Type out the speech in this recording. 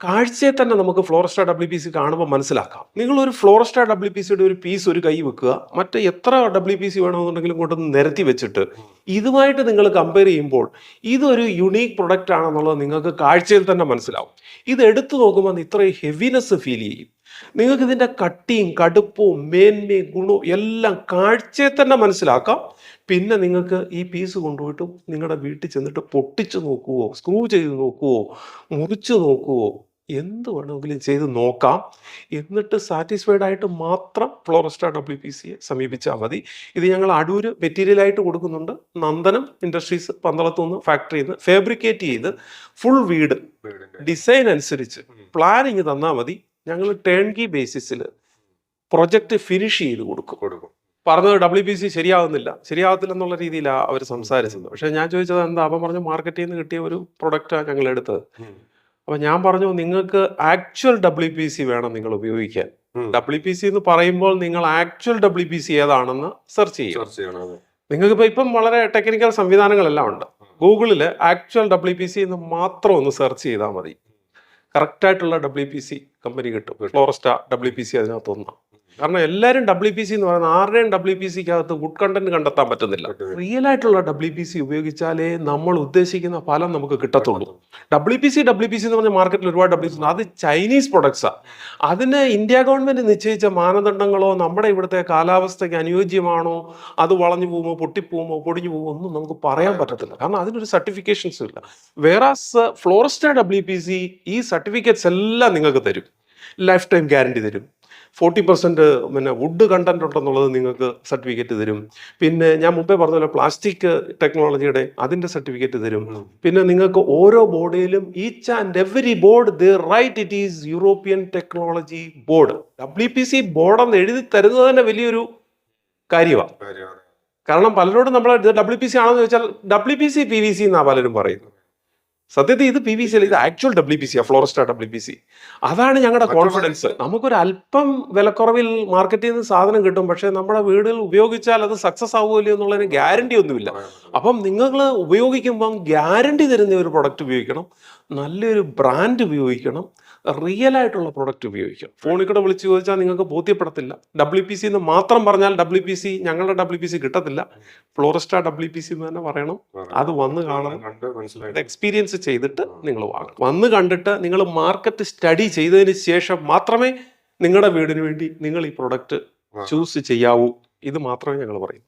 കാഴ്ചയെ തന്നെ നമുക്ക് ഫ്ലോറസ്റ്റ WPC കാണുമ്പോൾ മനസ്സിലാക്കാം. നിങ്ങളൊരു ഫ്ലോറസ്റ്റ WPCയുടെ ഒരു പീസ് ഒരു കൈ വെക്കുക, മറ്റേ എത്ര WPC വേണമെന്നുണ്ടെങ്കിലും കൊണ്ടൊന്ന് നിരത്തി വെച്ചിട്ട് ഇതുമായിട്ട് നിങ്ങൾ കമ്പയർ ചെയ്യുമ്പോൾ ഇതൊരു യുണീക്ക് പ്രൊഡക്റ്റ് ആണെന്നുള്ളത് നിങ്ങൾക്ക് കാഴ്ചയിൽ തന്നെ മനസ്സിലാവും. ഇത് എടുത്തു നോക്കുമ്പോൾ ഇത്രയും ഹെവിനെസ് ഫീൽ ചെയ്യും. നിങ്ങൾക്ക് ഇതിൻ്റെ കട്ടിയും കടുപ്പവും മേന്മയും ഗുണവും എല്ലാം കാഴ്ചയിൽ തന്നെ മനസ്സിലാക്കാം. പിന്നെ നിങ്ങൾക്ക് ഈ പീസ് കൊണ്ടുപോയിട്ട് നിങ്ങളുടെ വീട്ടിൽ ചെന്നിട്ട് പൊട്ടിച്ച് നോക്കുവോ, സ്ക്രൂ ചെയ്ത് നോക്കുവോ, മുറിച്ച് നോക്കുവോ, എന്ത് വേണമെങ്കിലും ചെയ്ത് നോക്കാം. എന്നിട്ട് സാറ്റിസ്ഫൈഡ് ആയിട്ട് മാത്രം ഫ്ലോറസ്റ്റ WPCയെ സമീപിച്ചാൽ മതി. ഇത് ഞങ്ങൾ അടൂർ മെറ്റീരിയലായിട്ട് കൊടുക്കുന്നുണ്ട്. നന്ദനം ഇൻഡസ്ട്രീസ് പന്തളത്തുനിന്ന് ഫാക്ടറിയിൽ നിന്ന് ഫാബ്രിക്കേറ്റ് ചെയ്ത് ഫുൾ വീട് ഡിസൈൻ അനുസരിച്ച് പ്ലാനിങ് തന്നാൽ മതി. ഞങ്ങൾ ടേൺ കീ ബേസിസിൽ പ്രൊജക്റ്റ് ഫിനിഷ് ചെയ്ത് കൊടുക്കും. പറഞ്ഞത് WPC ശരിയാവത്തില്ല എന്നുള്ള രീതിയിലാണ് അവർ സംസാരിച്ചത്. പക്ഷെ ഞാൻ ചോദിച്ചത് എന്താ, അപ്പം പറഞ്ഞു മാർക്കറ്റിൽ നിന്ന് കിട്ടിയ ഒരു പ്രൊഡക്റ്റാണ് ഞങ്ങൾ എടുത്തത്. അപ്പം ഞാൻ പറഞ്ഞു നിങ്ങൾക്ക് ആക്ച്വൽ WPC വേണം നിങ്ങൾ ഉപയോഗിക്കാൻ. WPC എന്ന് പറയുമ്പോൾ നിങ്ങൾ ആക്ച്വൽ WPC ഏതാണെന്ന് സെർച്ച് ചെയ്യും. നിങ്ങൾക്ക് ഇപ്പം വളരെ ടെക്നിക്കൽ സംവിധാനങ്ങളെല്ലാം ഉണ്ട്. ഗൂഗിളിൽ ആക്ച്വൽ WPC എന്ന് മാത്രം ഒന്ന് സെർച്ച് ചെയ്താൽ മതി. കറക്റ്റായിട്ടുള്ള WPC കമ്പനി കിട്ടും. ഫ്ലോറസ്റ്റ WPC അതിനകത്തൊന്നാണ്. കാരണം എല്ലാവരും WPC എന്ന് പറയുന്നത് ആരുടെയും WPCക്കകത്ത് ഗുഡ് കണ്ടന്റ് കണ്ടെത്താൻ പറ്റുന്നില്ല. റിയൽ ആയിട്ടുള്ള WPC ഉപയോഗിച്ചാലേ നമ്മൾ ഉദ്ദേശിക്കുന്ന ഫലം നമുക്ക് കിട്ടത്തുള്ളൂ. WPC എന്ന് പറഞ്ഞ മാർക്കറ്റിൽ ഒരുപാട് WPC ഉണ്ട്. അത് ചൈനീസ് പ്രൊഡക്ട്സാണ്. അതിന് ഇന്ത്യ ഗവൺമെന്റ് നിശ്ചയിച്ച മാനദണ്ഡങ്ങളോ നമ്മുടെ ഇവിടുത്തെ കാലാവസ്ഥയ്ക്ക് അനുയോജ്യമാണോ, അത് വളഞ്ഞു പോകുമോ, പൊട്ടിപ്പോകുമോ, പൊടിഞ്ഞു പോകുമോ ഒന്നും നമുക്ക് പറയാൻ പറ്റത്തില്ല. കാരണം അതിനൊരു സർട്ടിഫിക്കേഷൻസും ഇല്ല. വേറാസ് ഫ്ലോറസ്റ്റ WPC ഈ സർട്ടിഫിക്കറ്റ്സ് എല്ലാം നിങ്ങൾക്ക് തരും. ലൈഫ് ടൈം ഗ്യാരണ്ടി തരും. 40% പിന്നെ വുഡ് കണ്ടന്റ് ഉണ്ടെന്നുള്ളത് നിങ്ങൾക്ക് സർട്ടിഫിക്കറ്റ് തരും. പിന്നെ ഞാൻ മുമ്പേ പറഞ്ഞ പോലെ പ്ലാസ്റ്റിക് ടെക്നോളജിയുടെ അതിൻ്റെ സർട്ടിഫിക്കറ്റ് തരും. പിന്നെ നിങ്ങൾക്ക് ഓരോ ബോർഡിലും each and every board they write it is European technology board. WPC ബോർഡെന്ന് എഴുതി തരുന്നത് തന്നെ വലിയൊരു കാര്യമാണ്. കാരണം പലരോടും നമ്മൾ WPC ആണെന്ന് ചോദിച്ചാൽ WPC PVC എന്നാണ് പലരും പറയുന്നത്. സത്യത്തിൽ ഇത് PVC അല്ല, ഇത് ആക്ച്വൽ WPC, ഫ്ലോറസ്റ്റ WPC. അതാണ് ഞങ്ങളുടെ കോൺഫിഡൻസ്. നമുക്കൊരു അല്പം വിലക്കുറവിൽ മാർക്കറ്റിൽ നിന്ന് സാധനം കിട്ടും, പക്ഷേ നമ്മുടെ വീടുകൾ ഉപയോഗിച്ചാൽ അത് സക്സസ് ആവുമല്ലോ എന്നുള്ളതിന് ഗ്യാരണ്ടി ഒന്നുമില്ല. അപ്പം നിങ്ങൾ ഉപയോഗിക്കുമ്പം ഗ്യാരണ്ടി തരുന്ന ഒരു പ്രൊഡക്റ്റ് ഉപയോഗിക്കണം, നല്ലൊരു ബ്രാൻഡ് ഉപയോഗിക്കണം, റിയൽ ആയിട്ടുള്ള പ്രൊഡക്റ്റ് ഉപയോഗിക്കണം. ഫോണിൽ കൂടെ വിളിച്ച് ചോദിച്ചാൽ നിങ്ങൾക്ക് ബോധ്യപ്പെടത്തില്ല. WPC എന്ന് മാത്രം പറഞ്ഞാൽ ഞങ്ങളുടെ WPC കിട്ടത്തില്ല. ഫ്ലോറസ്റ്റ WPC എന്ന് തന്നെ പറയണം. അത് വന്ന് കാണണം, എക്സ്പീരിയൻസ് ചെയ്തിട്ട് നിങ്ങൾ വാങ്ങണം. വന്ന് കണ്ടിട്ട് നിങ്ങൾ മാർക്കറ്റ് സ്റ്റഡി ചെയ്തതിന് ശേഷം മാത്രമേ നിങ്ങളുടെ വീടിന് വേണ്ടി നിങ്ങൾ ഈ പ്രൊഡക്റ്റ് ചൂസ് ചെയ്യാവൂ. ഇത് മാത്രമേ ഞങ്ങൾ പറയൂ.